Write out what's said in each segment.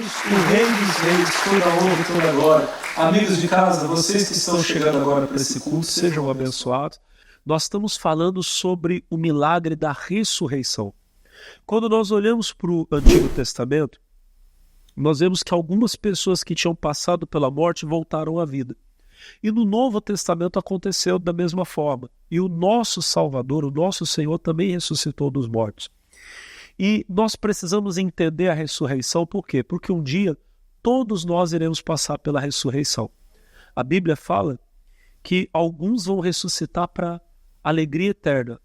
Cristo, o Rei dos Reis, toda a honra e toda a glória. Amigos de casa, vocês que estão chegando agora para esse culto, sejam abençoados. Nós estamos falando sobre o milagre da ressurreição. Quando nós olhamos para o Antigo Testamento, nós vemos que algumas pessoas que tinham passado pela morte voltaram à vida. E no Novo Testamento aconteceu da mesma forma. E o nosso Salvador, o nosso Senhor, também ressuscitou dos mortos. E nós precisamos entender a ressurreição, por quê? Porque um dia todos nós iremos passar pela ressurreição. A Bíblia fala que alguns vão ressuscitar para alegria eterna,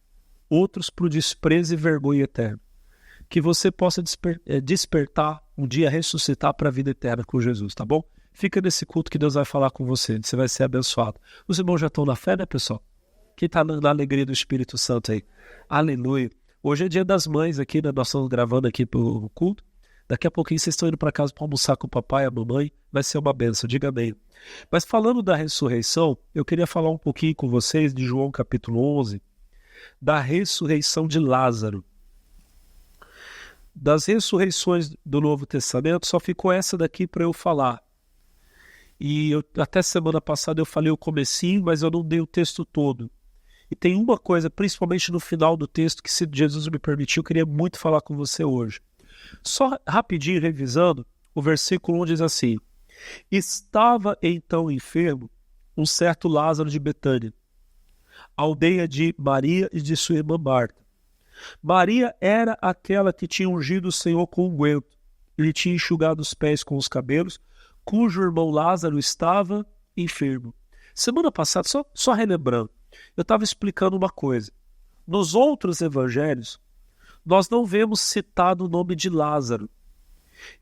outros para o desprezo e vergonha eterna. Que você possa despertar, um dia ressuscitar para a vida eterna com Jesus, tá bom? Fica nesse culto que Deus vai falar com você, você vai ser abençoado. Os irmãos já estão na fé, né, pessoal? Quem está na alegria do Espírito Santo aí? Aleluia. Hoje é dia das mães aqui, né? Nós estamos gravando aqui pro culto. Daqui a pouquinho vocês estão indo para casa para almoçar com o papai e a mamãe. Vai ser uma bênção, diga amém. Mas falando da ressurreição, eu queria falar um pouquinho com vocês de João capítulo 11, da ressurreição de Lázaro. Das ressurreições do Novo Testamento, só ficou essa daqui para eu falar. E até semana passada eu falei o comecinho, mas eu não dei o texto todo. E tem uma coisa, principalmente no final do texto, que se Jesus me permitir, eu queria muito falar com você hoje. Só rapidinho revisando, o versículo 1 diz assim: estava então enfermo um certo Lázaro de Betânia, aldeia de Maria e de sua irmã Marta. Maria era aquela que tinha ungido o Senhor com unguento, lhe tinha enxugado os pés com os cabelos, cujo irmão Lázaro estava enfermo. Semana passada, só relembrando, eu estava explicando uma coisa. Nos outros evangelhos, nós não vemos citado o nome de Lázaro.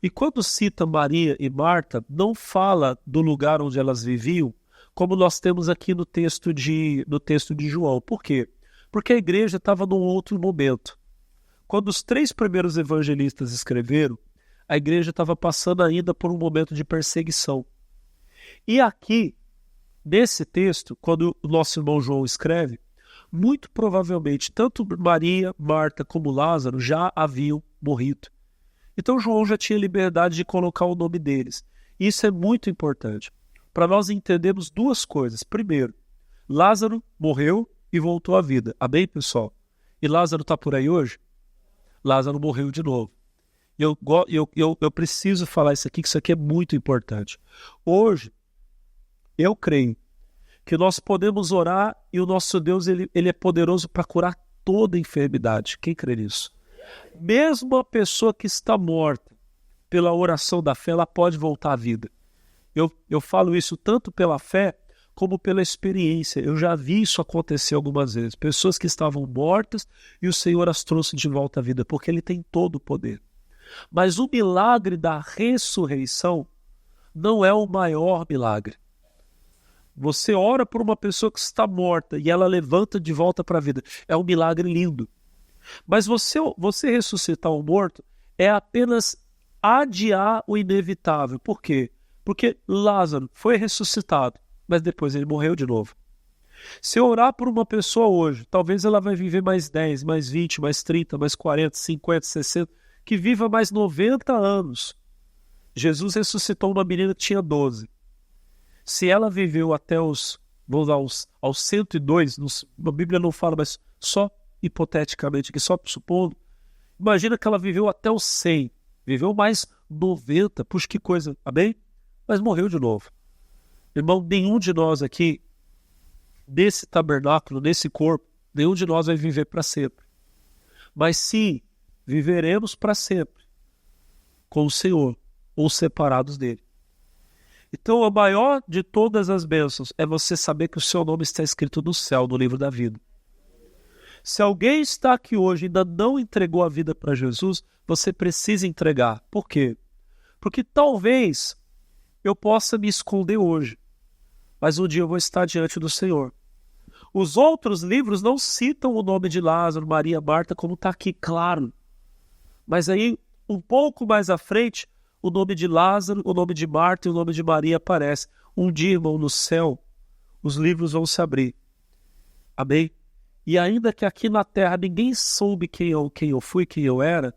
E quando cita Maria e Marta, não fala do lugar onde elas viviam, como nós temos aqui no texto de João. Por quê? Porque a igreja estava num outro momento. Quando os 3 primeiros evangelistas escreveram, a igreja estava passando ainda por um momento de perseguição. E aqui, nesse texto, quando o nosso irmão João escreve, muito provavelmente tanto Maria, Marta como Lázaro já haviam morrido. Então João já tinha liberdade de colocar o nome deles. Isso é muito importante, para nós entendermos 2 coisas. Primeiro, Lázaro morreu e voltou à vida. Amém, pessoal? E Lázaro está por aí hoje? Lázaro morreu de novo. Eu preciso falar isso aqui, que isso aqui é muito importante. Hoje, eu creio que nós podemos orar e o nosso Deus ele é poderoso para curar toda enfermidade. Quem crê nisso? Mesmo a pessoa que está morta, pela oração da fé, ela pode voltar à vida. Eu falo isso tanto pela fé como pela experiência. Eu já vi isso acontecer algumas vezes. Pessoas que estavam mortas e o Senhor as trouxe de volta à vida, porque Ele tem todo o poder. Mas o milagre da ressurreição não é o maior milagre. Você ora por uma pessoa que está morta e ela levanta de volta para a vida. É um milagre lindo. Mas você ressuscitar um morto é apenas adiar o inevitável. Por quê? Porque Lázaro foi ressuscitado, mas depois ele morreu de novo. Se eu orar por uma pessoa hoje, talvez ela vai viver mais 10, mais 20, mais 30, mais 40, 50, 60, que viva mais 90 anos. Jesus ressuscitou uma menina que tinha 12. Se ela viveu até aos 102, a Bíblia não fala, mas só hipoteticamente, aqui só supondo, imagina que ela viveu até os 100, viveu mais 90, puxa que coisa, amém? Mas morreu de novo. Irmão, nenhum de nós aqui, nesse tabernáculo, nesse corpo, nenhum de nós vai viver para sempre. Mas sim, viveremos para sempre com o Senhor, ou separados dele. Então, a maior de todas as bênçãos é você saber que o seu nome está escrito no céu, no livro da vida. Se alguém está aqui hoje e ainda não entregou a vida para Jesus, você precisa entregar. Por quê? Porque talvez eu possa me esconder hoje, mas um dia eu vou estar diante do Senhor. Os outros livros não citam o nome de Lázaro, Maria, Marta, como está aqui, claro. Mas aí, um pouco mais à frente, o nome de Lázaro, o nome de Marta e o nome de Maria aparece. Um dia, irmão, no céu, os livros vão se abrir. Amém? E ainda que aqui na terra ninguém soube quem eu fui, quem eu era,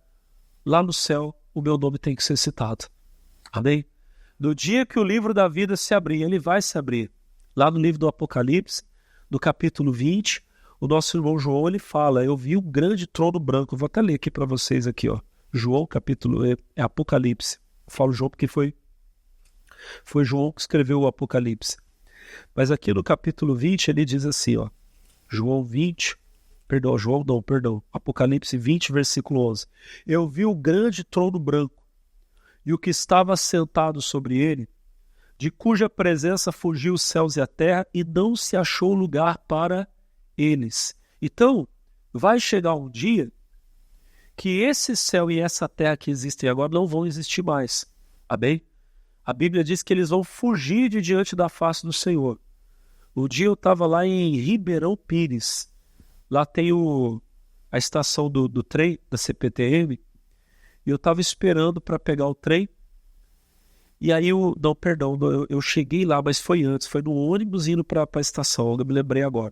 lá no céu o meu nome tem que ser citado. Amém? No dia que o livro da vida se abrir, ele vai se abrir. Lá no livro do Apocalipse, no capítulo 20, o nosso irmão João, ele fala, eu vi um grande trono branco. Eu vou até ler aqui para vocês aqui, ó. João, capítulo, é Apocalipse. Eu falo João porque foi João que escreveu o Apocalipse. Mas aqui no capítulo 20, ele diz assim, ó. Apocalipse 20, versículo 11. Eu vi o grande trono branco e o que estava sentado sobre ele, de cuja presença fugiu os céus e a terra, e não se achou lugar para eles. Então, vai chegar um dia que esse céu e essa terra que existem agora não vão existir mais. Amém? A Bíblia diz que eles vão fugir de diante da face do Senhor. Um dia eu estava lá em Ribeirão Pires. Lá tem a estação do trem, da CPTM, e eu estava esperando para pegar o trem. E aí, eu cheguei lá, mas foi antes, foi no ônibus indo para a estação, eu me lembrei agora.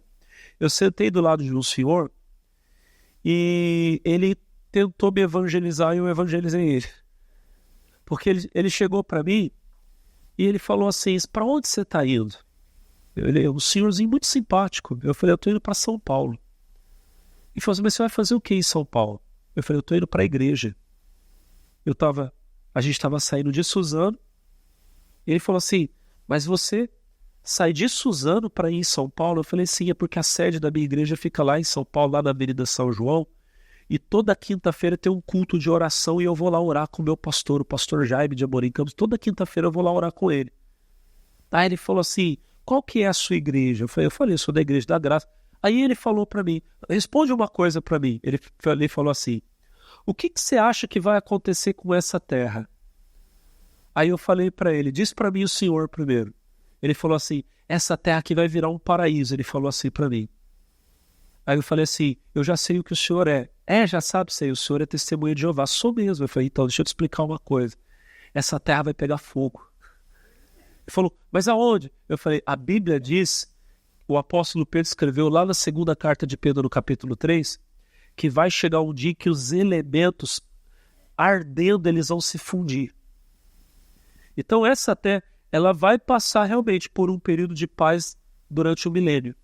Eu sentei do lado de um senhor e ele tentou me evangelizar e eu evangelizei ele. Porque ele chegou para mim e ele falou assim, para onde você está indo? Ele é um senhorzinho muito simpático. Eu falei, eu estou indo para São Paulo. Ele falou assim, mas você vai fazer o que em São Paulo? Eu falei, eu estou indo para a igreja. A gente estava saindo de Suzano. E ele falou assim, mas você sai de Suzano para ir em São Paulo? Eu falei, sim, é porque a sede da minha igreja fica lá em São Paulo, lá na Avenida São João. E toda quinta-feira tem um culto de oração e eu vou lá orar com o meu pastor, o pastor Jaime de Amorim Campos. Toda quinta-feira eu vou lá orar com ele. Aí ele falou assim, qual que é a sua igreja? Eu falei, eu sou da Igreja da Graça. Aí ele falou para mim, responde uma coisa para mim. Ele falou assim, o que você acha que vai acontecer com essa terra? Aí eu falei para ele, diz para mim o senhor primeiro. Ele falou assim, essa terra aqui vai virar um paraíso. Ele falou assim para mim. Aí eu falei assim, eu já sei o que o senhor é. Já sabe, sei, o senhor é testemunha de Jeová. Sou mesmo. Eu falei, então, deixa eu te explicar uma coisa. Essa terra vai pegar fogo. Ele falou, mas aonde? Eu falei, a Bíblia diz, o apóstolo Pedro escreveu lá na segunda carta de Pedro, no capítulo 3, que vai chegar um dia que os elementos ardendo, eles vão se fundir. Então essa terra, ela vai passar realmente por um período de paz durante o milênio.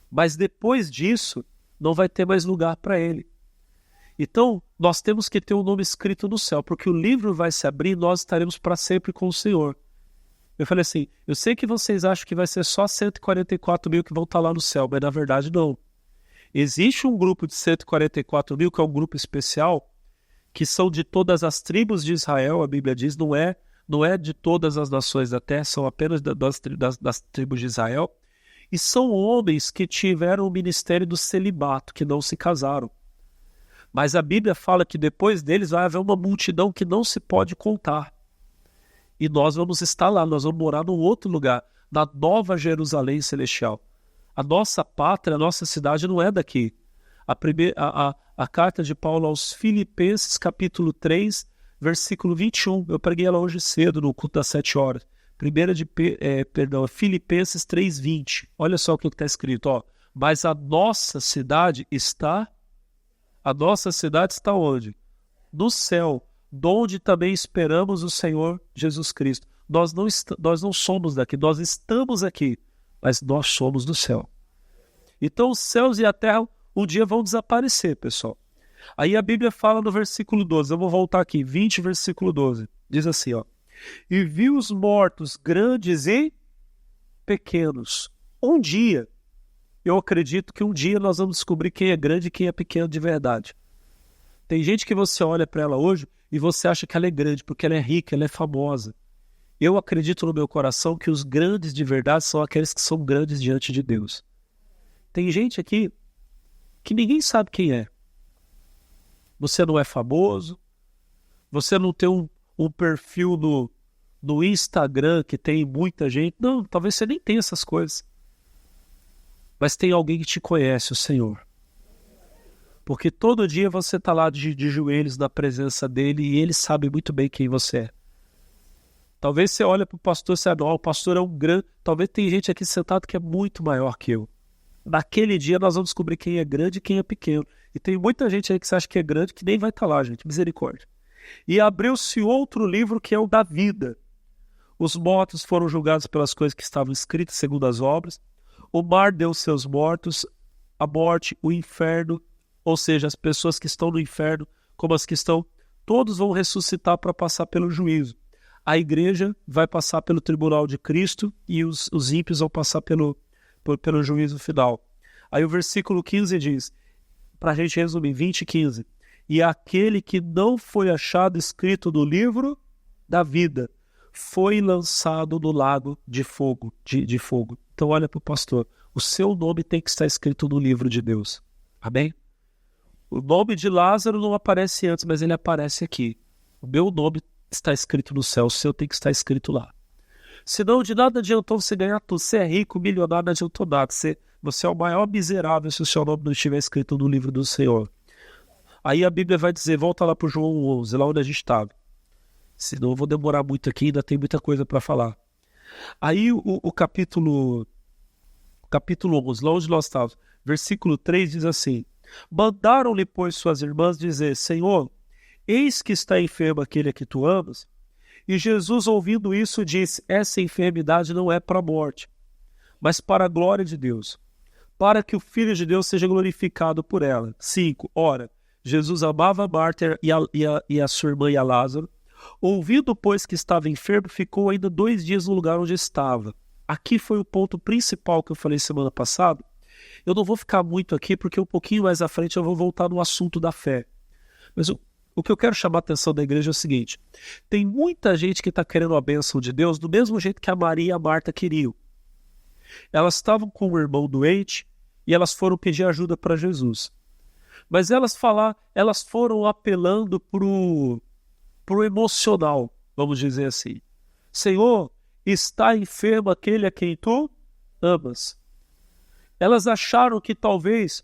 Mas depois disso, não vai ter mais lugar para ele. Então, nós temos que ter um nome escrito no céu, porque o livro vai se abrir e nós estaremos para sempre com o Senhor. Eu falei assim, eu sei que vocês acham que vai ser só 144 mil que vão estar lá no céu, mas na verdade não. Existe um grupo de 144 mil que é um grupo especial, que são de todas as tribos de Israel, a Bíblia diz, não é de todas as nações da terra, são apenas das tribos de Israel, e são homens que tiveram o ministério do celibato, que não se casaram. Mas a Bíblia fala que depois deles vai haver uma multidão que não se pode contar. E nós vamos estar lá, nós vamos morar num outro lugar, na Nova Jerusalém Celestial. A nossa pátria, a nossa cidade não é daqui. A carta de Paulo aos Filipenses, capítulo 3, versículo 21. Eu preguei ela hoje cedo, no culto das 7 horas. Filipenses 3, 20. Olha só o que está escrito. Ó. Mas a nossa cidade está onde? No céu, donde também esperamos o Senhor Jesus Cristo. Nós não somos daqui, nós estamos aqui, mas nós somos do céu. Então os céus e a terra um dia vão desaparecer, pessoal. Aí a Bíblia fala no versículo 12, eu vou voltar aqui, 20, versículo 12. Diz assim, ó. E viu os mortos grandes e pequenos. Um dia, eu acredito que um dia nós vamos descobrir quem é grande e quem é pequeno de verdade. Tem gente que você olha para ela hoje e você acha que ela é grande, porque ela é rica, ela é famosa. Eu acredito no meu coração que os grandes de verdade são aqueles que são grandes diante de Deus. Tem gente aqui que ninguém sabe quem é. Você não é famoso, você não tem um perfil no Instagram que tem muita gente. Não, talvez você nem tenha essas coisas. Mas tem alguém que te conhece, o Senhor. Porque todo dia você está lá de joelhos na presença dele e ele sabe muito bem quem você é. Talvez você olhe para o pastor e você o pastor é um grande... Talvez tem gente aqui sentado que é muito maior que eu. Naquele dia nós vamos descobrir quem é grande e quem é pequeno. E tem muita gente aí que você acha que é grande que nem vai estar lá, gente. Misericórdia. E abriu-se outro livro que é o da vida. Os mortos foram julgados pelas coisas que estavam escritas segundo as obras. O mar deu seus mortos, a morte, o inferno, ou seja, as pessoas que estão no inferno, como as que estão, todos vão ressuscitar para passar pelo juízo. A igreja vai passar pelo tribunal de Cristo e os ímpios vão passar pelo juízo final. Aí o versículo 15 diz, para a gente resumir, 20 e 15, e aquele que não foi achado escrito no livro da vida foi lançado no lago de fogo. De fogo. Então olha para o pastor, o seu nome tem que estar escrito no livro de Deus. Amém? O nome de Lázaro não aparece antes, mas ele aparece aqui. O meu nome está escrito no céu, o seu tem que estar escrito lá. Senão de nada adiantou você ganhar tudo. Você é rico, milionário, não adiantou nada. Você é o maior miserável se o seu nome não estiver escrito no livro do Senhor. Aí a Bíblia vai dizer, volta lá para o João 11, lá onde a gente estava. Senão eu vou demorar muito aqui, ainda tem muita coisa para falar. Aí o capítulo 11, lá onde nós estávamos, versículo 3 diz assim, mandaram-lhe, pois, suas irmãs dizer, Senhor, eis que está enfermo aquele a que tu amas. E Jesus, ouvindo isso, disse, essa enfermidade não é para a morte, mas para a glória de Deus, para que o Filho de Deus seja glorificado por ela. 5. Ora, Jesus amava Marta e a sua irmã e a Lázaro. Ouvindo, pois, que estava enfermo, ficou ainda 2 dias no lugar onde estava. Aqui foi o ponto principal que eu falei semana passada. Eu não vou ficar muito aqui, porque um pouquinho mais à frente eu vou voltar no assunto da fé. Mas o que eu quero chamar a atenção da igreja é o seguinte. Tem muita gente que está querendo a bênção de Deus do mesmo jeito que a Maria e a Marta queriam. Elas estavam com um irmão doente e elas foram pedir ajuda para Jesus. Mas elas foram apelando pro emocional, vamos dizer assim. Senhor, está enfermo aquele a quem tu amas. Elas acharam que talvez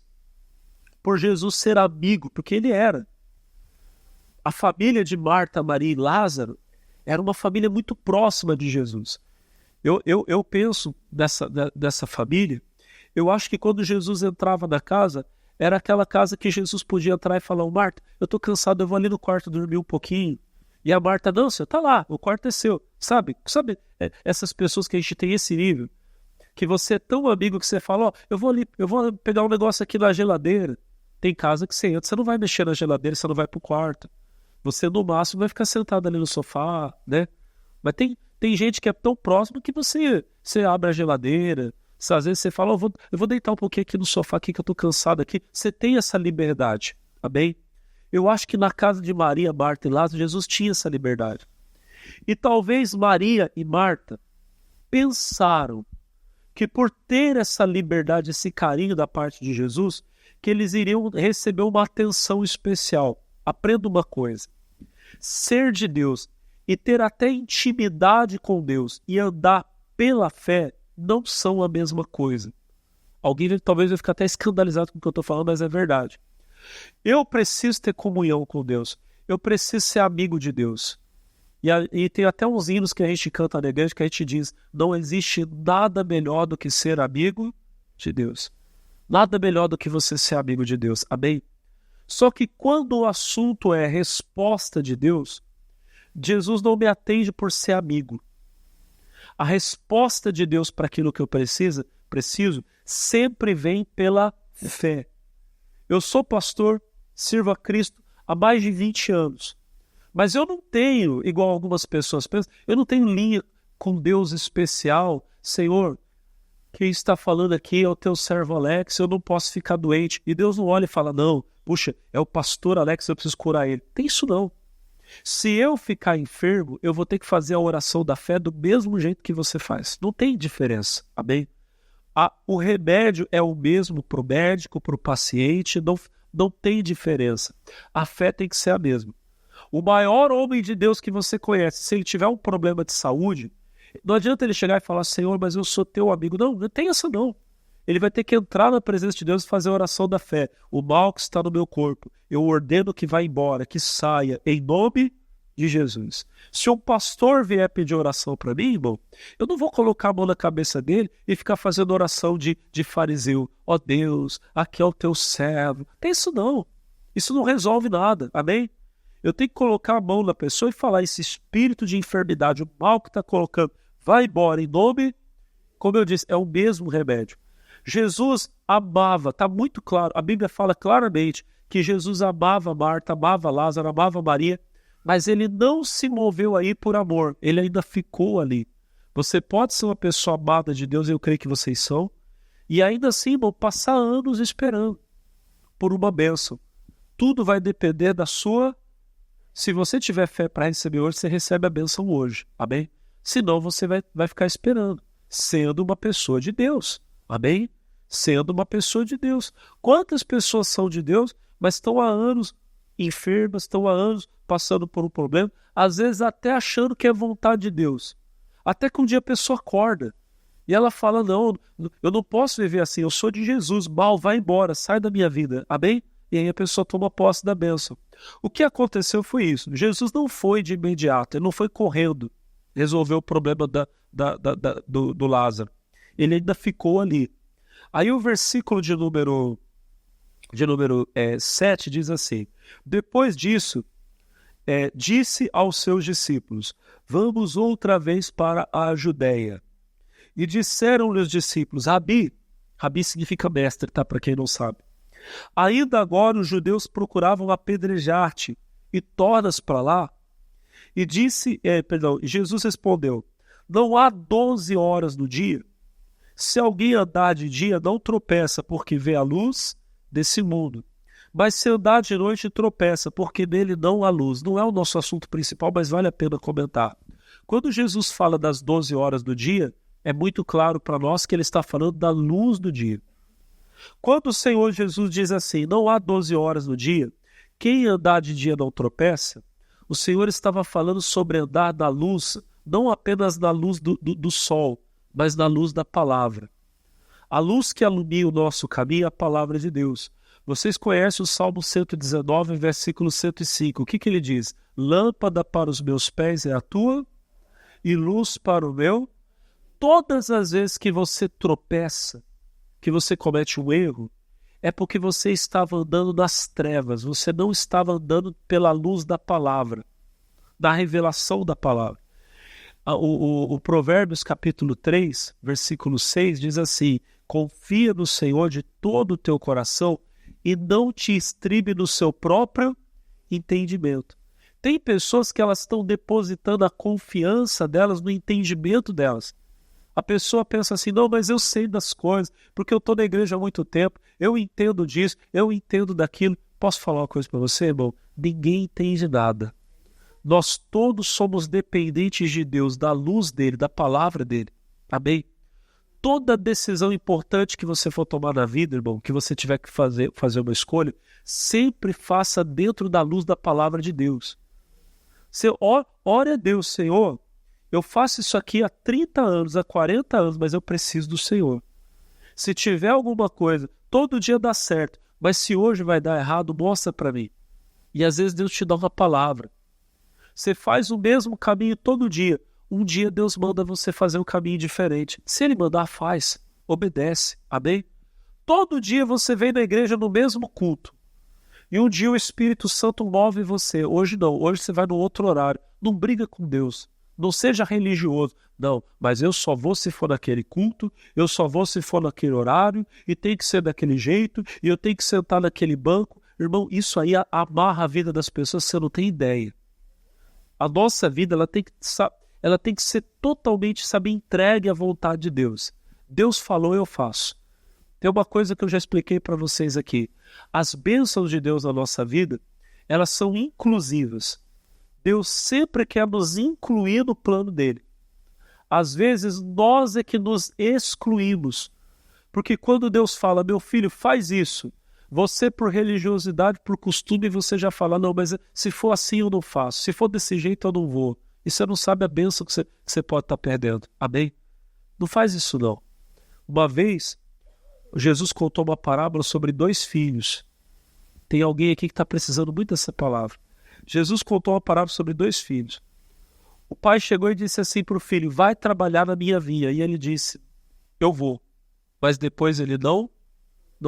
por Jesus ser amigo, porque ele era. A família de Marta, Maria e Lázaro era uma família muito próxima de Jesus. Eu penso dessa família, eu acho que quando Jesus entrava na casa, era aquela casa que Jesus podia entrar e falar, Marta, eu estou cansado, eu vou ali no quarto dormir um pouquinho. E a Marta, não, senhor, tá lá, o quarto é seu. Sabe essas pessoas que a gente tem esse nível, que você é tão amigo que você fala, ó, eu vou pegar um negócio aqui na geladeira. Tem casa que você entra, você não vai mexer na geladeira, você não vai pro quarto. Você, no máximo, vai ficar sentado ali no sofá, né? Mas tem gente que é tão próximo que você abre a geladeira, às vezes você fala, eu vou deitar um pouquinho aqui no sofá aqui que eu tô cansado aqui. Você tem essa liberdade, amém? Eu acho que na casa de Maria, Marta e Lázaro, Jesus tinha essa liberdade. E talvez Maria e Marta pensaram que por ter essa liberdade, esse carinho da parte de Jesus, que eles iriam receber uma atenção especial. Aprenda uma coisa, ser de Deus e ter até intimidade com Deus e andar pela fé não são a mesma coisa. Alguém talvez vai ficar até escandalizado com o que eu estou falando, mas é verdade. Eu preciso ter comunhão com Deus, eu preciso ser amigo de Deus. E tem até uns hinos que a gente canta na igreja que a gente diz, não existe nada melhor do que ser amigo de Deus. Nada melhor do que você ser amigo de Deus, amém? Só que quando o assunto é resposta de Deus, Jesus não me atende por ser amigo. A resposta de Deus para aquilo que eu preciso sempre vem pela fé. Eu sou pastor, sirvo a Cristo há mais de 20 anos. Mas eu não tenho, igual algumas pessoas pensam, eu não tenho linha com Deus especial. Senhor, quem está falando aqui é o teu servo Alex, eu não posso ficar doente. E Deus não olha e fala, não, puxa, é o pastor Alex, eu preciso curar ele. Tem isso não. Se eu ficar enfermo, eu vou ter que fazer a oração da fé do mesmo jeito que você faz. Não tem diferença, amém? O remédio é o mesmo para o médico, para o paciente, não tem diferença. A fé tem que ser a mesma. O maior homem de Deus que você conhece, se ele tiver um problema de saúde, não adianta ele chegar e falar, Senhor, mas eu sou teu amigo. Não tem essa não. Ele vai ter que entrar na presença de Deus e fazer a oração da fé. O mal que está no meu corpo, eu ordeno que vá embora, que saia, em nome de Jesus. Se um pastor vier pedir oração para mim, irmão, eu não vou colocar a mão na cabeça dele e ficar fazendo oração de fariseu. Ó Deus, aqui é o teu servo. Tem isso não. Isso não resolve nada, amém? Eu tenho que colocar a mão na pessoa e falar: esse espírito de enfermidade, o mal que está colocando, vai embora em nome, como eu disse, é o mesmo remédio. Jesus amava, está muito claro, a Bíblia fala claramente que Jesus amava Marta, amava Lázaro, amava Maria, mas ele não se moveu aí por amor, ele ainda ficou ali. Você pode ser uma pessoa amada de Deus, eu creio que vocês são, e ainda assim, irmão, passar anos esperando por uma bênção. Tudo vai depender da sua... Se você tiver fé para receber hoje, você recebe a bênção hoje, amém? Senão você vai ficar esperando, sendo uma pessoa de Deus, amém? Sendo uma pessoa de Deus. Quantas pessoas são de Deus, mas estão há anos enfermas, estão há anos passando por um problema, às vezes até achando que é vontade de Deus. Até que um dia a pessoa acorda e ela fala: não, eu não posso viver assim, eu sou de Jesus, mal, vai embora, sai da minha vida, amém? E aí a pessoa toma posse da bênção. O que aconteceu foi isso. Jesus não foi de imediato, ele não foi correndo resolver o problema do Lázaro. Ele ainda ficou ali. Aí o versículo de número 7 diz assim: depois disso, disse aos seus discípulos: vamos outra vez para a Judéia. E disseram-lhe os discípulos: Rabi significa mestre, tá? Para quem não sabe. Ainda agora os judeus procuravam apedrejar-te, e tornas para lá? E Jesus respondeu: não há 12 horas no dia? Se alguém andar de dia, não tropeça, porque vê a luz desse mundo. Mas se andar de noite, tropeça, porque nele não há luz. Não é o nosso assunto principal, mas vale a pena comentar. Quando Jesus fala das 12 horas do dia, é muito claro para nós que ele está falando da luz do dia. Quando o Senhor Jesus diz assim: não há 12 horas no dia, quem andar de dia não tropeça, o Senhor estava falando sobre andar na luz, não apenas na luz do sol, mas na luz da palavra. A luz que alumia o nosso caminho é a palavra de Deus. Vocês conhecem o Salmo 119, versículo 105. O que ele diz? Lâmpada para os meus pés é a tua e luz para o meu. Todas as vezes que você tropeça, que você comete um erro, é porque você estava andando nas trevas, você não estava andando pela luz da palavra, da revelação da palavra. O Provérbios capítulo 3, versículo 6 diz assim: confia no Senhor de todo o teu coração e não te estribe no seu próprio entendimento. Tem pessoas que elas estão depositando a confiança delas no entendimento delas. A pessoa pensa assim: não, mas eu sei das coisas, porque eu estou na igreja há muito tempo, eu entendo disso, eu entendo daquilo. Posso falar uma coisa para você, irmão? Ninguém entende nada. Nós todos somos dependentes de Deus, da luz dele, da palavra dele. Amém? Toda decisão importante que você for tomar na vida, irmão, que você tiver que fazer uma escolha, sempre faça dentro da luz da palavra de Deus. Você ore a Deus: Senhor, eu faço isso aqui há 30 anos, há 40 anos, mas eu preciso do Senhor. Se tiver alguma coisa, todo dia dá certo, mas se hoje vai dar errado, mostra para mim. E às vezes Deus te dá uma palavra. Você faz o mesmo caminho todo dia. Um dia Deus manda você fazer um caminho diferente. Se Ele mandar, faz. Obedece. Amém? Todo dia você vem na igreja no mesmo culto. E um dia o Espírito Santo move você. Hoje não. Hoje você vai no outro horário. Não briga com Deus. Não seja religioso. Não, mas eu só vou se for naquele culto, eu só vou se for naquele horário, e tem que ser daquele jeito, e eu tenho que sentar naquele banco. Irmão, isso aí amarra a vida das pessoas, você não tem ideia. A nossa vida ela tem que ser totalmente, entregue à vontade de Deus. Deus falou, eu faço. Tem uma coisa que eu já expliquei para vocês aqui. As bênçãos de Deus na nossa vida, elas são inclusivas. Deus sempre quer nos incluir no plano dele. Às vezes nós é que nos excluímos. Porque quando Deus fala: meu filho, faz isso, você por religiosidade, por costume, você já fala: não, mas se for assim eu não faço, se for desse jeito eu não vou. E você não sabe a bênção que você pode estar perdendo. Amém? Não faz isso não. Uma vez, Jesus contou uma parábola sobre 2 filhos. Tem alguém aqui que está precisando muito dessa palavra. Jesus contou uma parábola sobre 2 filhos. O pai chegou e disse assim para o filho: vai trabalhar na minha vinha. E ele disse: eu vou. Mas depois ele não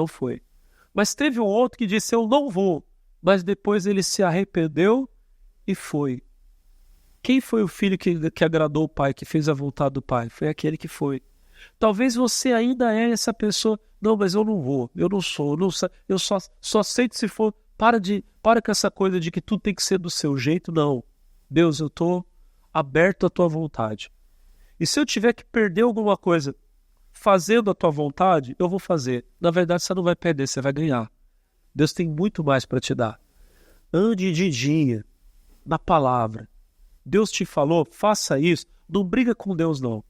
foi. Mas teve um outro que disse: eu não vou. Mas depois ele se arrependeu e foi. Quem foi o filho que agradou o pai, que fez a vontade do pai? Foi aquele que foi. Talvez você ainda é essa pessoa. Não, mas eu não vou, eu não sou, eu só aceito se for. Para com essa coisa de que tudo tem que ser do seu jeito. Não. Deus, eu estou aberto à tua vontade. E se eu tiver que perder alguma coisa fazendo a tua vontade, eu vou fazer. Na verdade, você não vai perder, você vai ganhar. Deus tem muito mais para te dar. Ande de dia, na palavra. Deus te falou, faça isso. Não briga com Deus, não.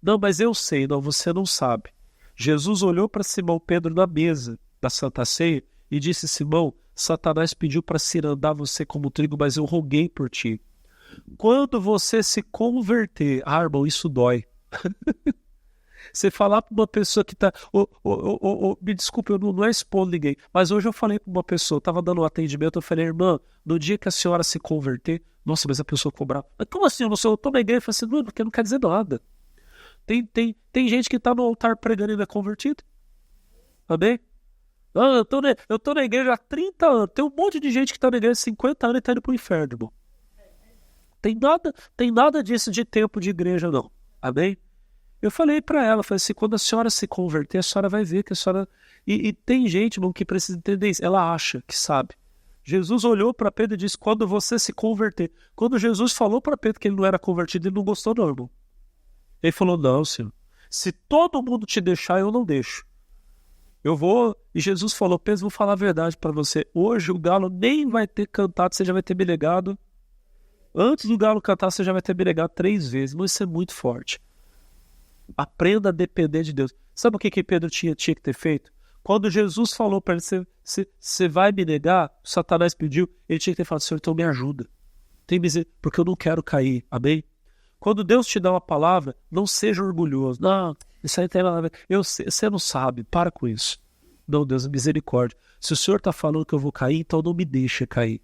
Não, mas eu sei. Não, você não sabe. Jesus olhou para Simão Pedro na mesa da Santa Ceia e disse: Simão, Satanás pediu para cirandar você como trigo, mas eu roguei por ti. Quando você se converter, irmão, isso dói. Você falar para uma pessoa que está... me desculpe, eu não é expondo ninguém, mas hoje eu falei para uma pessoa, estava dando um atendimento, eu falei: irmã, no dia que a senhora se converter... Nossa, mas a pessoa cobrar. Mas como assim? Eu estou na igreja. Eu falei assim: não quer dizer nada. Tem gente que está no altar pregando e não é convertido. Amém? Não, eu tô na igreja há 30 anos. Tem um monte de gente que está na igreja há 50 anos e está indo para o inferno, irmão. Tem nada disso de tempo de igreja, não. Amém? Eu falei para ela, falei assim: quando a senhora se converter, a senhora vai ver que a senhora... E tem gente, irmão, que precisa entender isso. Ela acha que sabe. Jesus olhou para Pedro e disse: quando você se converter. Quando Jesus falou para Pedro que ele não era convertido, ele não gostou, não, irmão. Ele falou: não, Senhor. Se todo mundo te deixar, eu não deixo. Eu vou... E Jesus falou: Pedro, vou falar a verdade para você. Hoje o galo nem vai ter cantado, você já vai ter me negado. Antes do galo cantar, você já vai ter me negado 3 vezes. Mas isso é muito forte. Aprenda a depender de Deus. Sabe o que Pedro tinha que ter feito? Quando Jesus falou para ele: você vai me negar, Satanás pediu, ele tinha que ter falado: Senhor, então me ajuda. Tem misericórdia, porque eu não quero cair. Amém? Quando Deus te dá uma palavra, não seja orgulhoso. Não, isso aí tem nada a ver. Você não sabe, para com isso. Não, Deus, misericórdia. Se o Senhor está falando que eu vou cair, então não me deixe cair.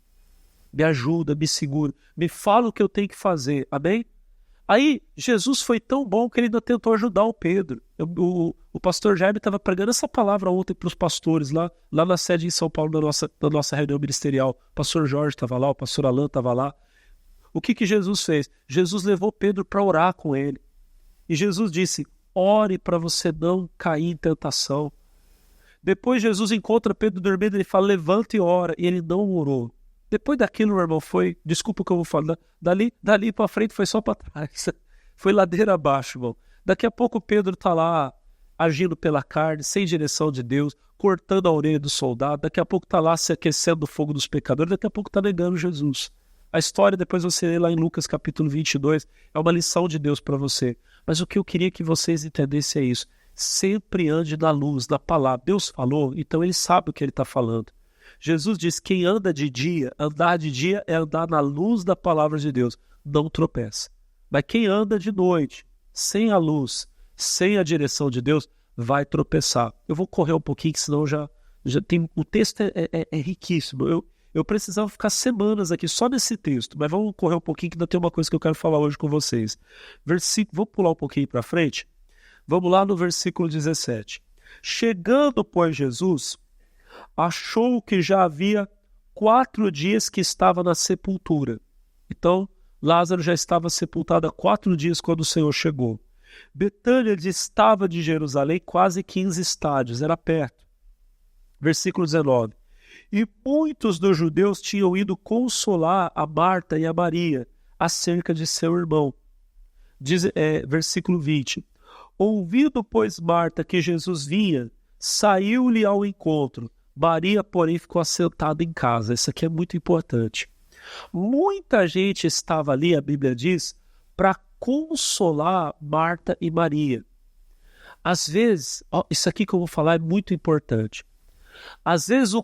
Me ajuda, me segura, me fala o que eu tenho que fazer. Amém? Aí, Jesus foi tão bom que ele ainda tentou ajudar o Pedro. O pastor Jaime estava pregando essa palavra ontem para os pastores, lá na sede em São Paulo, na nossa reunião ministerial. O pastor Jorge estava lá, o pastor Alan estava lá. O que Jesus fez? Jesus levou Pedro para orar com ele. E Jesus disse: ore para você não cair em tentação. Depois Jesus encontra Pedro dormindo e ele fala: levanta e ora. E ele não orou. Depois daquilo, meu irmão, foi... Desculpa o que eu vou falar. Dali para frente foi só para trás. Foi ladeira abaixo, irmão. Daqui a pouco Pedro está lá agindo pela carne, sem direção de Deus, cortando a orelha do soldado. Daqui a pouco está lá se aquecendo do fogo dos pecadores. Daqui a pouco está negando Jesus. A história, depois você lê lá em Lucas capítulo 22, é uma lição de Deus para você. Mas o que eu queria que vocês entendessem é isso. Sempre ande na luz, na palavra. Deus falou, então ele sabe o que ele está falando. Jesus diz: quem anda de dia, andar de dia é andar na luz da palavra de Deus. Não tropeça. Mas quem anda de noite, sem a luz, sem a direção de Deus, vai tropeçar. Eu vou correr um pouquinho, senão já tem... O texto é riquíssimo. Eu precisava ficar semanas aqui só nesse texto, mas vamos correr um pouquinho que ainda tem uma coisa que eu quero falar hoje com vocês. Vou pular um pouquinho para frente. Vamos lá no versículo 17. Chegando, pois, Jesus... achou que já havia 4 dias que estava na sepultura. Então, Lázaro já estava sepultado há 4 dias quando o Senhor chegou. Betânia distava de Jerusalém quase 15 estádios, era perto. Versículo 19. E muitos dos judeus tinham ido consolar a Marta e a Maria acerca de seu irmão. Versículo 20. Ouvindo, pois, Marta que Jesus vinha, saiu-lhe ao encontro. Maria, porém, ficou assentada em casa. Isso aqui é muito importante. Muita gente estava ali, a Bíblia diz, para consolar Marta e Maria. Às vezes, isso aqui que eu vou falar é muito importante. Às vezes o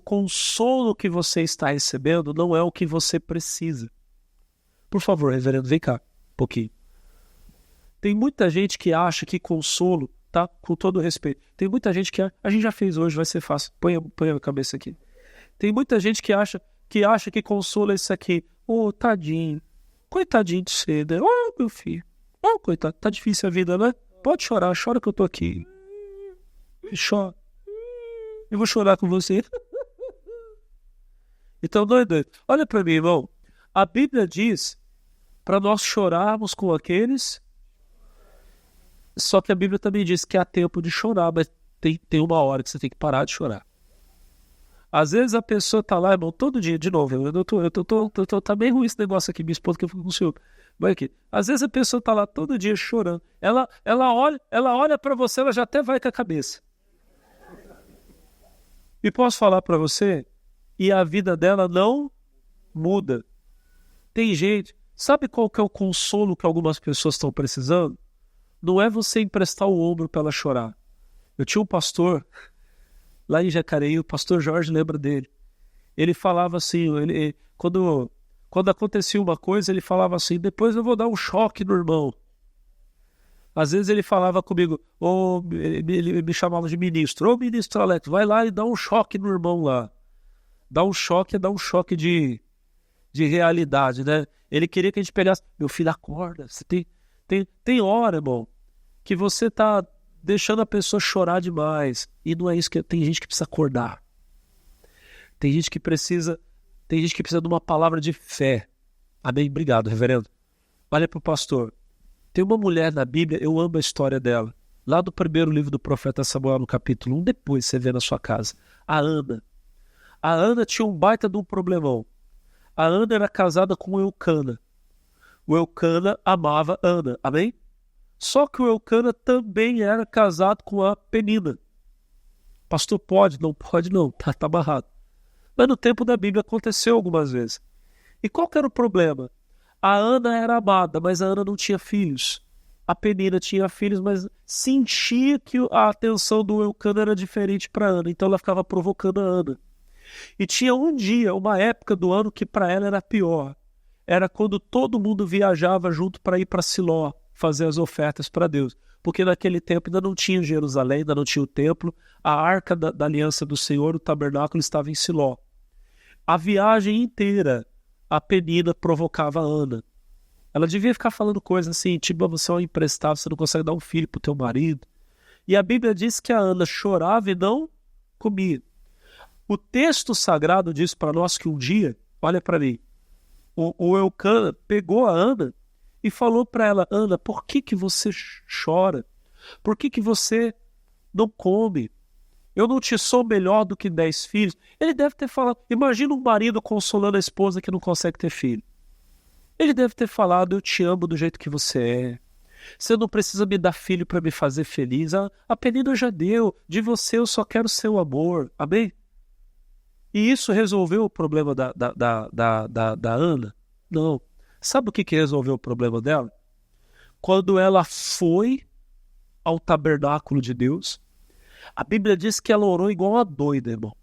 consolo que você está recebendo não é o que você precisa. Por favor, reverendo, vem cá um pouquinho. Tem muita gente que acha que consolo... Tá? Com todo respeito. Tem muita gente que... A gente já fez hoje, vai ser fácil. Põe a cabeça aqui. Tem muita gente que acha que consolo é isso aqui. Tadinho. Coitadinho de você, né? Meu filho. Coitado. Tá difícil a vida, né? Pode chorar. Chora que eu tô aqui. Chora. Eu vou chorar com você. Então, doido. Olha pra mim, irmão. A Bíblia diz para nós chorarmos com aqueles. Só que a Bíblia também diz que há tempo de chorar, mas tem uma hora que você tem que parar de chorar. Às vezes a pessoa tá lá, irmão, todo dia, de novo, tá bem ruim esse negócio aqui, minha esposa que eu fico com o senhor. Vai aqui. Às vezes a pessoa tá lá todo dia chorando. Ela olha para você, ela já até vai com a cabeça. E posso falar para você, e a vida dela não muda. Tem gente, sabe qual que é o consolo que algumas pessoas estão precisando? Não é você emprestar o ombro para ela chorar. Eu tinha um pastor lá em Jacareí, o pastor Jorge lembra dele. Ele falava assim, quando acontecia uma coisa, ele falava assim, depois eu vou dar um choque no irmão. Às vezes ele falava comigo, ele me chamava de ministro, ministro Alex, vai lá e dá um choque no irmão lá. Dá um choque de realidade, né? Ele queria que a gente pegasse, meu filho, acorda, você tem hora, irmão, que você tá deixando a pessoa chorar demais, e não é isso que tem gente que precisa acordar. Tem gente que precisa de uma palavra de fé. Amém? Obrigado, reverendo. Olha para o pastor. Tem uma mulher na Bíblia, eu amo a história dela. Lá do primeiro livro do profeta Samuel, no capítulo 1, depois você vê na sua casa. A Ana. A Ana tinha um baita de um problemão. A Ana era casada com o Eucana. O Eucana amava Ana. Amém? Só que o Eucana também era casado com a Penina. Pastor, pode? Não pode não, tá amarrado. Mas no tempo da Bíblia aconteceu algumas vezes. E qual que era o problema? A Ana era amada, mas a Ana não tinha filhos. A Penina tinha filhos, mas sentia que a atenção do Eucana era diferente para Ana, então ela ficava provocando a Ana. E tinha um dia, uma época do ano que para ela era pior. Era quando todo mundo viajava junto para ir para Siló, fazer as ofertas para Deus. Porque naquele tempo ainda não tinha Jerusalém, ainda não tinha o templo, a arca da aliança do Senhor, o tabernáculo estava em Siló. A viagem inteira, a Penina provocava a Ana. Ela devia ficar falando coisas assim, tipo, você é um emprestado, você não consegue dar um filho para o teu marido. E a Bíblia diz que a Ana chorava e não comia. O texto sagrado diz para nós que um dia, olha para mim, o Eucana pegou a Ana e falou para ela, Ana, por que você chora? Por que você não come? Eu não te sou melhor do que 10 filhos. Ele deve ter falado, imagina um marido consolando a esposa que não consegue ter filho. Ele deve ter falado, eu te amo do jeito que você é. Você não precisa me dar filho para me fazer feliz. A Penina já deu, de você eu só quero seu amor. Amém? E isso resolveu o problema da Ana? Não. Sabe o que resolveu o problema dela? Quando ela foi ao tabernáculo de Deus, a Bíblia diz que ela orou igual uma doida, irmão.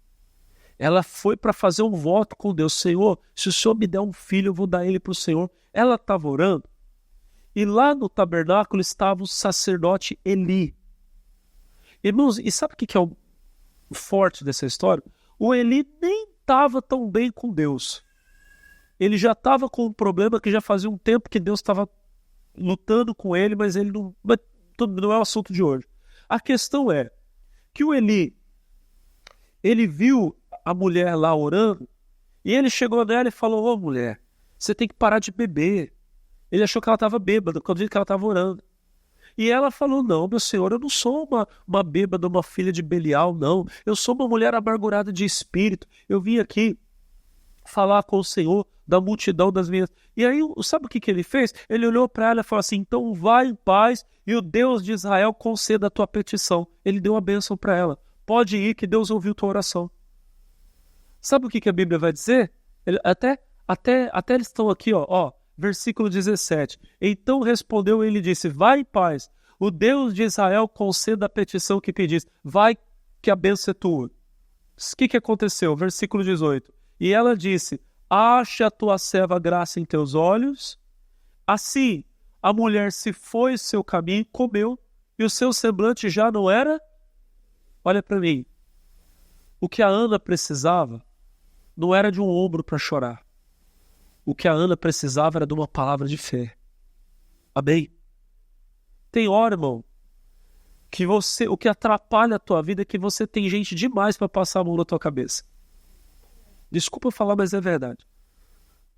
Ela foi para fazer um voto com Deus. Senhor, se o Senhor me der um filho, eu vou dar ele para o Senhor. Ela estava orando. E lá no tabernáculo estava o sacerdote Eli. Irmãos, e sabe o que é o forte dessa história? O Eli nem estava tão bem com Deus. Ele já estava com um problema que já fazia um tempo que Deus estava lutando com ele, mas ele não é o assunto de hoje. A questão é que o Eli, ele viu a mulher lá orando e ele chegou nela e falou, ô mulher, você tem que parar de beber. Ele achou que ela estava bêbada quando viu que ela estava orando. E ela falou, não, meu senhor, eu não sou uma bêbada, uma filha de Belial, não. Eu sou uma mulher amargurada de espírito. Eu vim aqui falar com o Senhor da multidão das minhas... E aí, sabe o que ele fez? Ele olhou para ela e falou assim, então vai em paz e o Deus de Israel conceda a tua petição. Ele deu a bênção para ela. Pode ir que Deus ouviu tua oração. Sabe o que a Bíblia vai dizer? Até eles estão aqui, ó, versículo 17. Então respondeu ele e disse, vai em paz, o Deus de Israel conceda a petição que pedis, vai que a bênção é tua. O que aconteceu? Versículo 18. E ela disse, ache a tua serva graça em teus olhos. Assim, a mulher se foi seu caminho, comeu, e o seu semblante já não era... Olha para mim. O que a Ana precisava não era de um ombro para chorar. O que a Ana precisava era de uma palavra de fé. Amém? Tem hora, irmão, que o que atrapalha a tua vida é que você tem gente demais para passar a mão na tua cabeça. Desculpa falar, mas é verdade.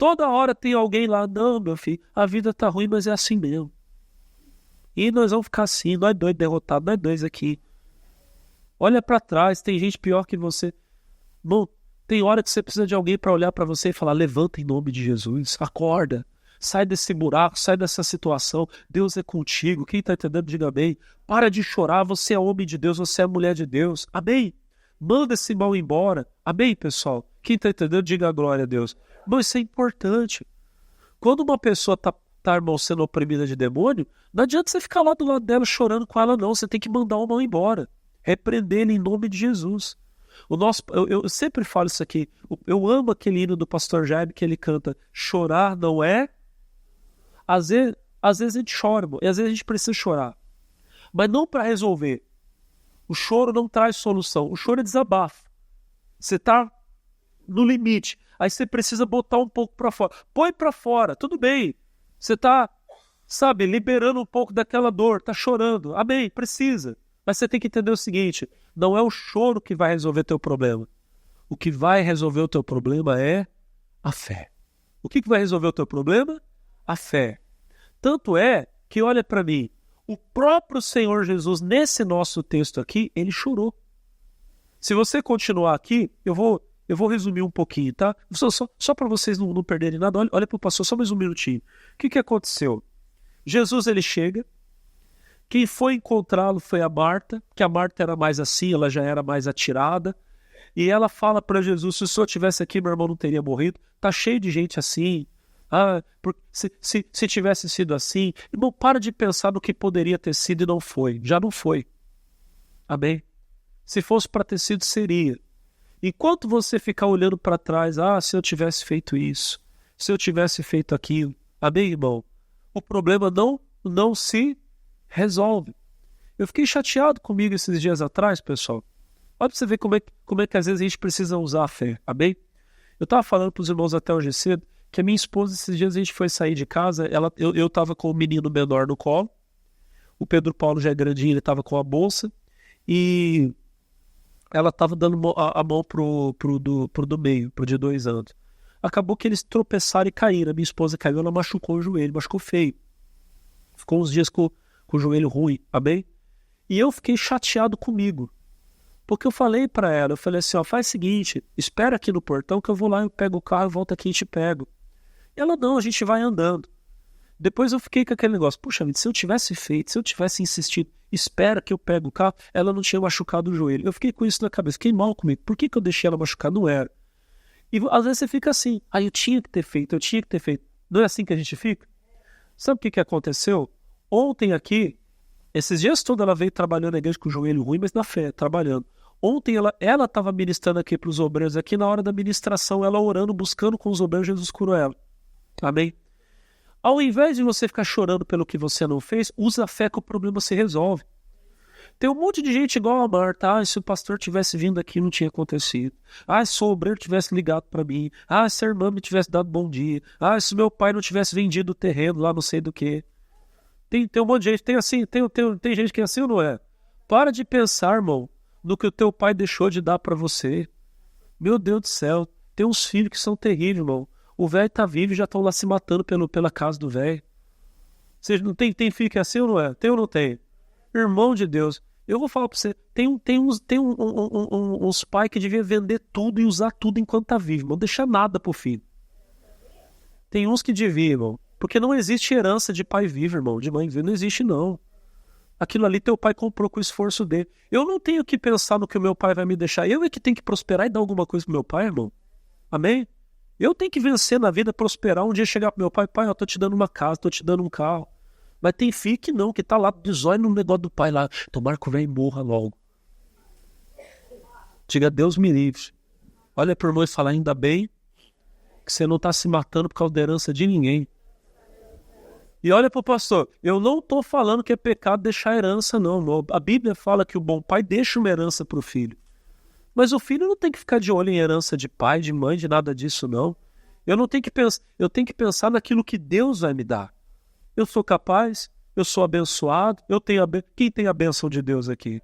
Toda hora tem alguém lá, não, meu filho, a vida tá ruim, mas é assim mesmo. E nós vamos ficar assim, nós dois derrotados, nós dois aqui. Olha para trás, tem gente pior que você. Bom, tem hora que você precisa de alguém para olhar para você e falar, levanta em nome de Jesus, acorda. Sai desse buraco, sai dessa situação. Deus é contigo. Quem está entendendo, diga amém. Para de chorar, você é homem de Deus, você é mulher de Deus. Amém? Manda esse mal embora. Amém, pessoal? Quem está entendendo, diga a glória a Deus. Mas isso é importante. Quando uma pessoa está, irmão, sendo oprimida de demônio, não adianta você ficar lá do lado dela chorando com ela, não. Você tem que mandar o mal embora. Repreender ele em nome de Jesus. Eu sempre falo isso aqui. Eu amo aquele hino do pastor Jaime que ele canta. Chorar não é... Às vezes a gente chora, e às vezes a gente precisa chorar. Mas não para resolver. O choro não traz solução. O choro é desabafo. Você está no limite. Aí você precisa botar um pouco para fora. Põe para fora, tudo bem. Você está, sabe, liberando um pouco daquela dor. Está chorando. Amém, precisa. Mas você tem que entender o seguinte. Não é o choro que vai resolver teu problema. O que vai resolver o teu problema é a fé. O que vai resolver o teu problema? A fé. Tanto é que, olha para mim, o próprio Senhor Jesus, nesse nosso texto aqui, ele chorou. Se você continuar aqui, eu vou resumir um pouquinho, tá? Só para vocês não perderem nada, olha para o pastor, só mais um minutinho. O que aconteceu? Jesus, ele chega, quem foi encontrá-lo foi a Marta, que a Marta era mais assim, ela já era mais atirada, e ela fala para Jesus, se o senhor estivesse aqui, meu irmão não teria morrido, tá cheio de gente assim. Se tivesse sido assim, irmão, para de pensar no que poderia ter sido e não foi. Já não foi. Amém? Se fosse para ter sido, seria. Enquanto você ficar olhando para trás, se eu tivesse feito isso, se eu tivesse feito aquilo, amém, irmão? O problema não se resolve. Eu fiquei chateado comigo esses dias atrás, pessoal. Olha para você ver como é que às vezes a gente precisa usar a fé, amém? Eu estava falando para os irmãos até hoje cedo, que a minha esposa, esses dias a gente foi sair de casa, eu estava com o menino menor no colo, o Pedro Paulo já é grandinho, ele estava com a bolsa, e ela estava dando a mão pro do meio, pro de 2 anos. Acabou que eles tropeçaram e caíram, a minha esposa caiu, ela machucou o joelho, machucou feio. Ficou uns dias com o joelho ruim, amém? E eu fiquei chateado comigo, porque eu falei para ela, eu falei assim, faz o seguinte, espera aqui no portão que eu vou lá, eu pego o carro, eu volto aqui e te pego. E ela, não, a gente vai andando. Depois eu fiquei com aquele negócio, puxa vida, se eu tivesse feito, se eu tivesse insistido, espera que eu pego o carro, ela não tinha machucado o joelho. Eu fiquei com isso na cabeça, fiquei mal comigo. Por que eu deixei ela machucar? Não era. E às vezes você fica assim, eu tinha que ter feito, eu tinha que ter feito. Não é assim que a gente fica? Sabe o que aconteceu? Ontem aqui, esses dias todos ela veio trabalhando na igreja com o joelho ruim, mas na fé, trabalhando. Ontem ela estava ministrando aqui para os obreiros, aqui na hora da ministração, ela orando, buscando com os obreiros, Jesus curou ela. Amém? Ao invés de você ficar chorando pelo que você não fez, usa a fé que o problema se resolve. Tem um monte de gente igual a Marta. Se o pastor tivesse vindo aqui, não tinha acontecido. Se o obreiro tivesse ligado para mim. Se a irmã me tivesse dado bom dia. Se meu pai não tivesse vendido o terreno lá, não sei do que. Tem um monte de gente. Tem gente que é assim ou não é? Para de pensar, irmão, no que o teu pai deixou de dar para você. Meu Deus do céu. Tem uns filhos que são terríveis, irmão. O velho tá vivo e já estão lá se matando pela casa do velho. Você não tem filho que é assim ou não é? Tem ou não tem? Irmão de Deus, eu vou falar pra você, tem uns pais que deviam vender tudo e usar tudo enquanto tá vivo, não deixar nada pro filho. Tem uns que deviam, irmão, porque não existe herança de pai vivo, irmão, de mãe viva, não existe não. Aquilo ali teu pai comprou com o esforço dele. Eu não tenho que pensar no que o meu pai vai me deixar, eu é que tenho que prosperar e dar alguma coisa pro meu pai, irmão. Amém? Eu tenho que vencer na vida, prosperar, um dia chegar pro meu pai, eu tô te dando uma casa, tô te dando um carro. Mas tem filho que não, que tá lá de zóio no negócio do pai lá. Tomara que o velho morra logo. Diga, Deus me livre. Olha pro irmão e fala, ainda bem que você não tá se matando por causa da herança de ninguém. E olha pro pastor, eu não tô falando que é pecado deixar herança, não. A Bíblia fala que o bom pai deixa uma herança pro filho. Mas o filho não tem que ficar de olho em herança de pai, de mãe, de nada disso, não. Eu tenho que pensar naquilo que Deus vai me dar. Eu sou capaz, eu sou abençoado, quem tem a bênção de Deus aqui?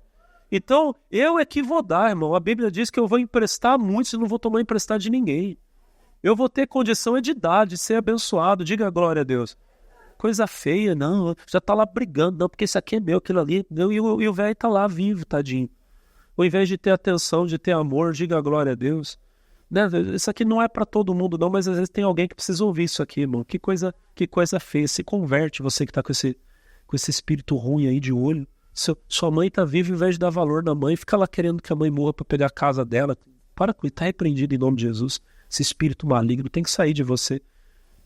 Então, eu é que vou dar, irmão. A Bíblia diz que eu vou emprestar a muitos e não vou tomar emprestado de ninguém. Eu vou ter condição de dar, de ser abençoado. Diga glória a Deus. Coisa feia, não. Já tá lá brigando, não, porque isso aqui é meu, aquilo ali. Não, e o velho tá lá vivo, tadinho. Ao invés de ter atenção, de ter amor, diga glória a Deus. Né? Isso aqui não é para todo mundo, não, mas às vezes tem alguém que precisa ouvir isso aqui, irmão. Que coisa feia. Se converte, você que tá com esse espírito ruim aí de olho. Sua mãe tá viva, ao invés de dar valor na mãe, fica lá querendo que a mãe morra para pegar a casa dela. Para com isso, tá repreendido em nome de Jesus. Esse espírito maligno tem que sair de você.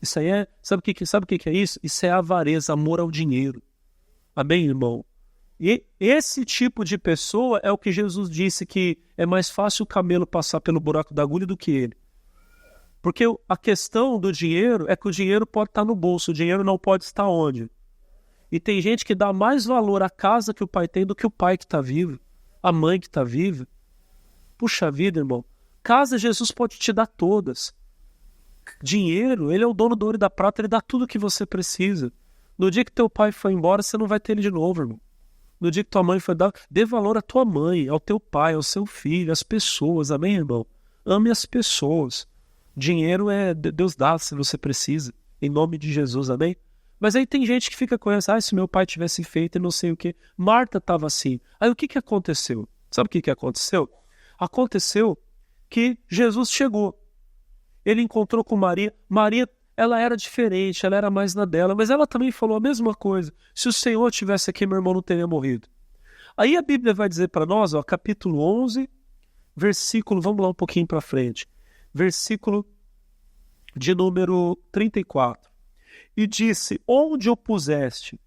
Isso aí é... Sabe o que é isso? Isso é avareza, amor ao dinheiro. Amém, irmão? E esse tipo de pessoa é o que Jesus disse que é mais fácil o camelo passar pelo buraco da agulha do que ele. Porque a questão do dinheiro é que o dinheiro pode estar no bolso, o dinheiro não pode estar onde? E tem gente que dá mais valor à casa que o pai tem do que o pai que está vivo, a mãe que está viva. Puxa vida, irmão. Casa, Jesus pode te dar todas. Dinheiro, ele é o dono do ouro e da prata, ele dá tudo o que você precisa. No dia que teu pai for embora, você não vai ter ele de novo, irmão. No dia que tua mãe for dar, dê valor à tua mãe, ao teu pai, ao seu filho, às pessoas, amém, irmão? Ame as pessoas. Dinheiro Deus dá se você precisa, em nome de Jesus, amém? Mas aí tem gente que fica com essa, se meu pai tivesse feito e não sei o que. Marta estava assim. Aí o que aconteceu? Sabe o que aconteceu? Aconteceu que Jesus chegou. Ele encontrou com Maria. Maria, ela era diferente, ela era mais na dela, mas ela também falou a mesma coisa. Se o Senhor estivesse aqui, meu irmão não teria morrido. Aí a Bíblia vai dizer para nós, capítulo 11, versículo, vamos lá um pouquinho para frente, versículo de número 34. E disse, onde o puseste?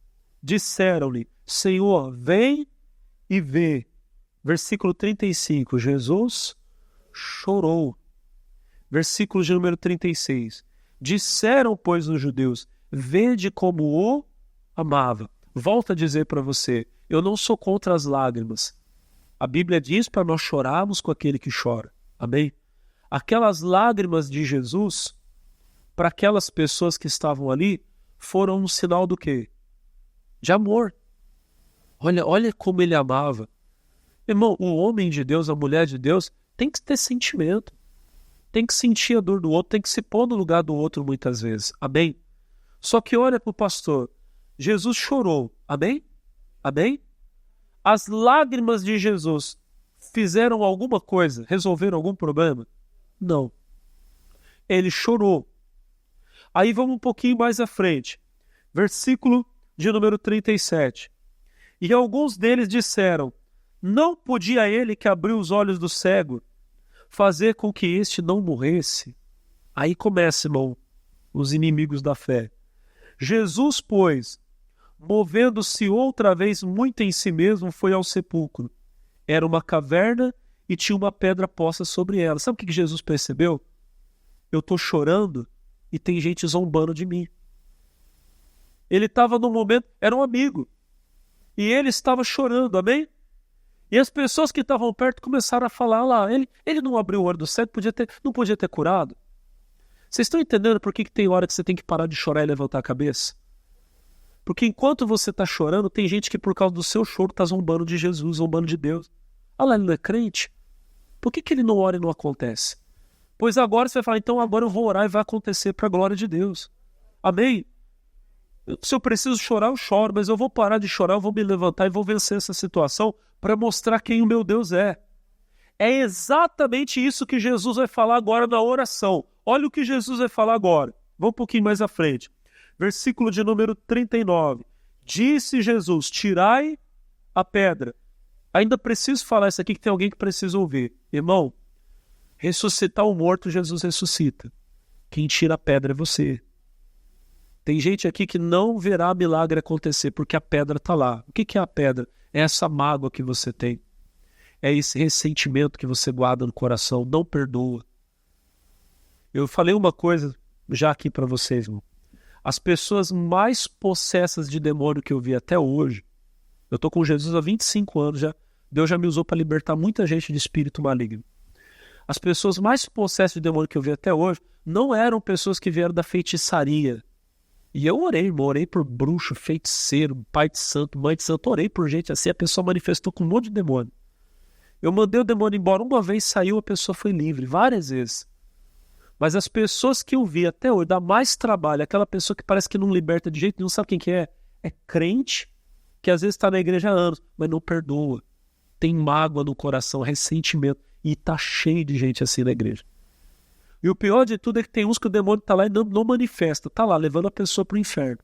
Disseram-lhe, Senhor, vem e vê. Versículo 35, Jesus chorou. Versículo de número 36. Disseram, pois, os judeus, vede como o amava. Volto a dizer para você, eu não sou contra as lágrimas. A Bíblia diz para nós chorarmos com aquele que chora. Amém? Aquelas lágrimas de Jesus, para aquelas pessoas que estavam ali, foram um sinal do quê? De amor. Olha como ele amava. Irmão, o homem de Deus, a mulher de Deus, tem que ter sentimento. Tem que sentir a dor do outro, tem que se pôr no lugar do outro muitas vezes. Amém? Só que olha para o pastor. Jesus chorou. Amém? Amém? As lágrimas de Jesus fizeram alguma coisa? Resolveram algum problema? Não. Ele chorou. Aí vamos um pouquinho mais à frente. Versículo de número 37. E alguns deles disseram, não podia ele que abriu os olhos do cego fazer com que este não morresse? Aí começa, irmão, os inimigos da fé. Jesus, pois, movendo-se outra vez muito em si mesmo, foi ao sepulcro. Era uma caverna e tinha uma pedra posta sobre ela. Sabe o que Jesus percebeu? Eu estou chorando e tem gente zombando de mim. Ele estava num momento, era um amigo, e ele estava chorando, amém? E as pessoas que estavam perto começaram a falar lá, ele não abriu o olho do cego, não podia ter curado. Vocês estão entendendo por que tem hora que você tem que parar de chorar e levantar a cabeça? Porque enquanto você está chorando, tem gente que por causa do seu choro está zombando de Jesus, zombando de Deus. Ah lá, ele não é crente? Por que ele não ora e não acontece? Pois agora você vai falar, então agora eu vou orar e vai acontecer para a glória de Deus. Amém? Se eu preciso chorar, eu choro, mas eu vou parar de chorar, eu vou me levantar e vou vencer essa situação para mostrar quem o meu Deus é. É exatamente isso que Jesus vai falar agora na oração. Olha o que Jesus vai falar agora. Vamos um pouquinho mais à frente. Versículo de número 39. Disse Jesus, tirai a pedra. Ainda preciso falar isso aqui que tem alguém que precisa ouvir. Irmão, ressuscitar o morto, Jesus ressuscita. Quem tira a pedra é você. Tem gente aqui que não verá milagre acontecer porque a pedra está lá. O que é a pedra? É essa mágoa que você tem. É esse ressentimento que você guarda no coração. Não perdoa. Eu falei uma coisa já aqui para vocês, irmão. As pessoas mais possessas de demônio que eu vi até hoje, eu estou com Jesus há 25 anos já, Deus já me usou para libertar muita gente de espírito maligno. As pessoas mais possessas de demônio que eu vi até hoje não eram pessoas que vieram da feitiçaria. E eu orei, irmão, orei por bruxo, feiticeiro, pai de santo, mãe de santo, orei por gente assim, a pessoa manifestou com um monte de demônio. Eu mandei o demônio embora uma vez, saiu, a pessoa foi livre, várias vezes. Mas as pessoas que eu vi até hoje, dá mais trabalho, aquela pessoa que parece que não liberta de jeito nenhum, sabe quem que é? É crente, que às vezes está na igreja há anos, mas não perdoa. Tem mágoa no coração, ressentimento, e está cheio de gente assim na igreja. E o pior de tudo é que tem uns que o demônio está lá e não manifesta, está lá levando a pessoa para o inferno.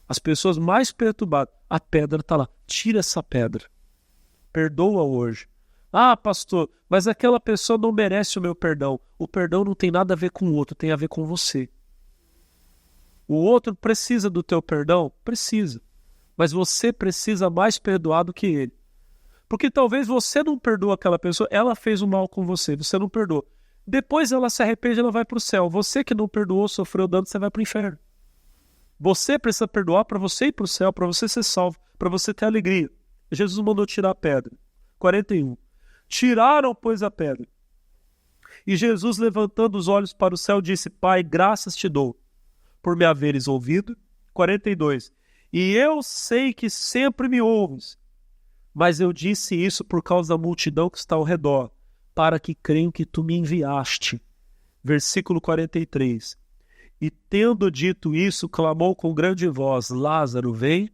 As pessoas mais perturbadas, a pedra está lá, tira essa pedra, perdoa hoje. Ah, pastor, mas aquela pessoa não merece o meu perdão. O perdão não tem nada a ver com o outro, tem a ver com você. O outro precisa do teu perdão? Precisa. Mas você precisa mais perdoar do que ele. Porque talvez você não perdoa aquela pessoa, ela fez o mal com você, você não perdoa. Depois ela se arrepende, ela vai para o céu. Você que não perdoou, sofreu dano, você vai para o inferno. Você precisa perdoar para você ir para o céu, para você ser salvo, para você ter alegria. Jesus mandou tirar a pedra. 41. Tiraram, pois, a pedra. E Jesus, levantando os olhos para o céu, disse: Pai, graças te dou por me haveres ouvido. 42. E eu sei que sempre me ouves, mas eu disse isso por causa da multidão que está ao redor, para que creiam que tu me enviaste. Versículo 43. E tendo dito isso, clamou com grande voz: Lázaro, vem.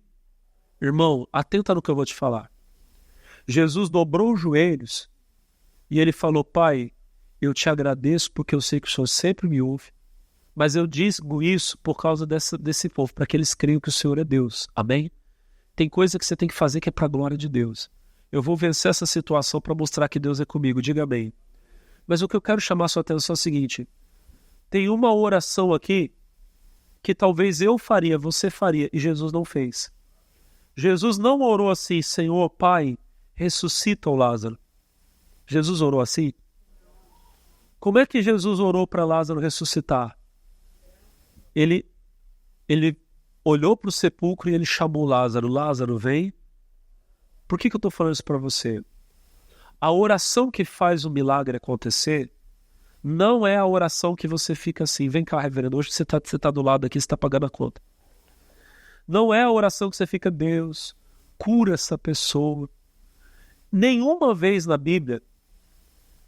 Irmão, atenta no que eu vou te falar. Jesus dobrou os joelhos e ele falou: Pai, eu te agradeço porque eu sei que o Senhor sempre me ouve, mas eu digo isso por causa desse povo, para que eles creiam que o Senhor é Deus. Amém? Tem coisa que você tem que fazer que é para a glória de Deus. Eu vou vencer essa situação para mostrar que Deus é comigo. Diga amém. Mas o que eu quero chamar a sua atenção é o seguinte: tem uma oração aqui que talvez eu faria, você faria, e Jesus não fez. Jesus não orou assim: Senhor, Pai, ressuscita o Lázaro. Jesus orou assim? Como é que Jesus orou para Lázaro ressuscitar? Ele olhou para o sepulcro e ele chamou Lázaro. Lázaro, vem. Por que eu estou falando isso para você? A oração que faz o milagre acontecer não é a oração que você fica assim: vem cá, reverendo, hoje você tá do lado aqui, você está pagando a conta. Não é a oração que você fica: Deus, cura essa pessoa. Nenhuma vez na Bíblia,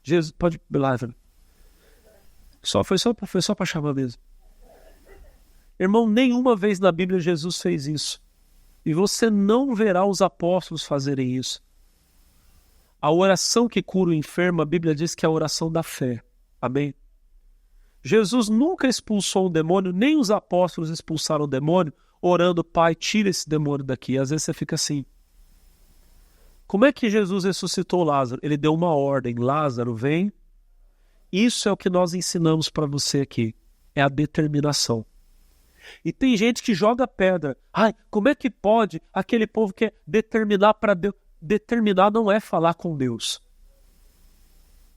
Jesus, pode ir lá, foi só para chamar mesmo. Irmão, nenhuma vez na Bíblia Jesus fez isso. E você não verá os apóstolos fazerem isso. A oração que cura o enfermo, a Bíblia diz que é a oração da fé. Amém? Jesus nunca expulsou um demônio, nem os apóstolos expulsaram o demônio, orando: Pai, tira esse demônio daqui. Às vezes você fica assim. Como é que Jesus ressuscitou Lázaro? Ele deu uma ordem: Lázaro, vem. Isso é o que nós ensinamos para você aqui. É a determinação. E tem gente que joga pedra. Ai, como é que pode aquele povo que é determinar para Deus? Determinar não é falar com Deus.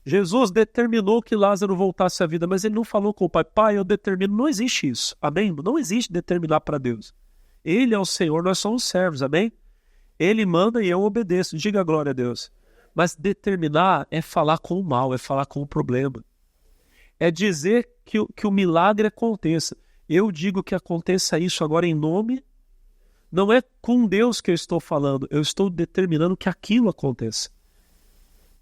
Jesus determinou que Lázaro voltasse à vida, mas ele não falou com o Pai: Pai, eu determino. Não existe isso. Amém? Não existe determinar para Deus. Ele é o Senhor, nós somos servos. Amém? Ele manda e eu obedeço. Diga glória a Deus. Mas determinar é falar com o mal, é falar com o problema. É dizer que o milagre aconteça. Eu digo que aconteça isso agora em nome. Não é com Deus que eu estou falando. Eu estou determinando que aquilo aconteça.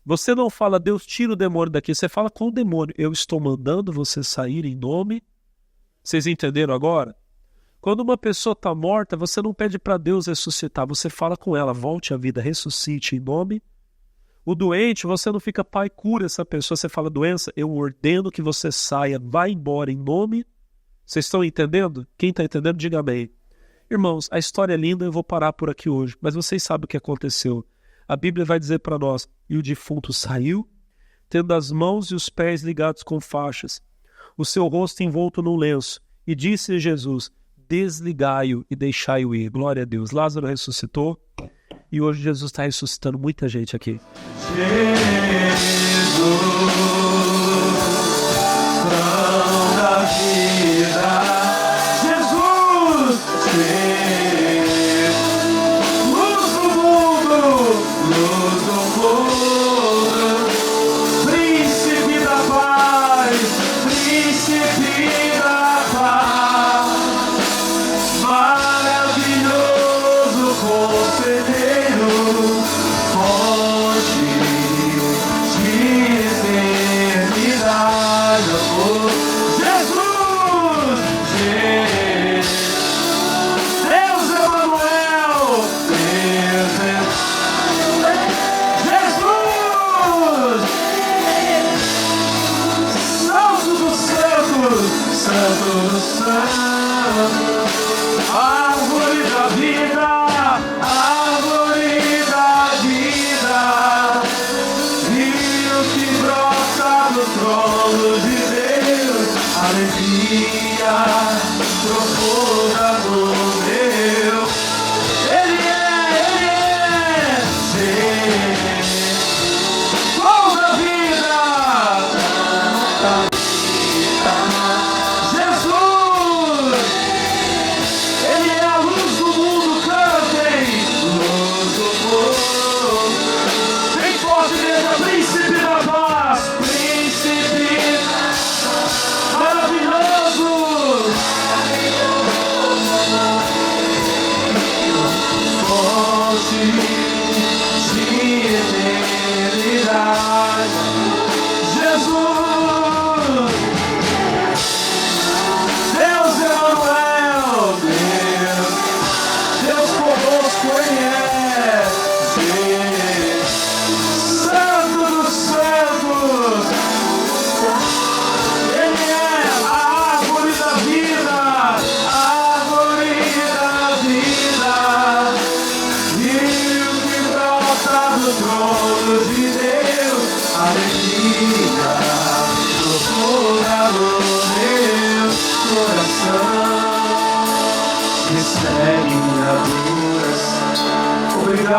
Você não fala: Deus, tira o demônio daqui. Você fala com o demônio: eu estou mandando você sair em nome. Vocês entenderam agora? Quando uma pessoa está morta, você não pede para Deus ressuscitar. Você fala com ela: volte à vida, ressuscite em nome. O doente, você não fica: Pai, cura essa pessoa. Você fala: doença, eu ordeno que você saia, vá embora em nome. Vocês estão entendendo? Quem está entendendo, diga amém. Irmãos, a história é linda, eu vou parar por aqui hoje, mas vocês sabem o que aconteceu. A Bíblia vai dizer para nós: e o defunto saiu, tendo as mãos e os pés ligados com faixas, o seu rosto envolto num lenço, e disse a Jesus: desligai-o e deixai-o ir. Glória a Deus. Lázaro ressuscitou, e hoje Jesus está ressuscitando muita gente aqui. Jesus, pão da vida. Conselheiro, fonte de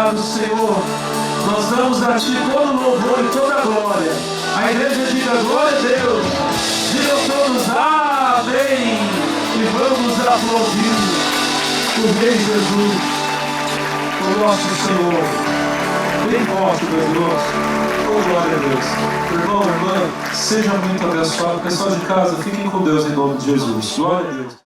obrigado, Senhor. Nós damos a Ti todo louvor e toda glória. A igreja diga glória a Deus. Digam todos amém. E vamos aplaudir o Rei Jesus, o nosso Senhor. Bem forte, meu Deus. Oh, glória a Deus. Irmão, irmã, seja muito abençoado. Pessoal de casa, fiquem com Deus em nome de Jesus. Glória a Deus.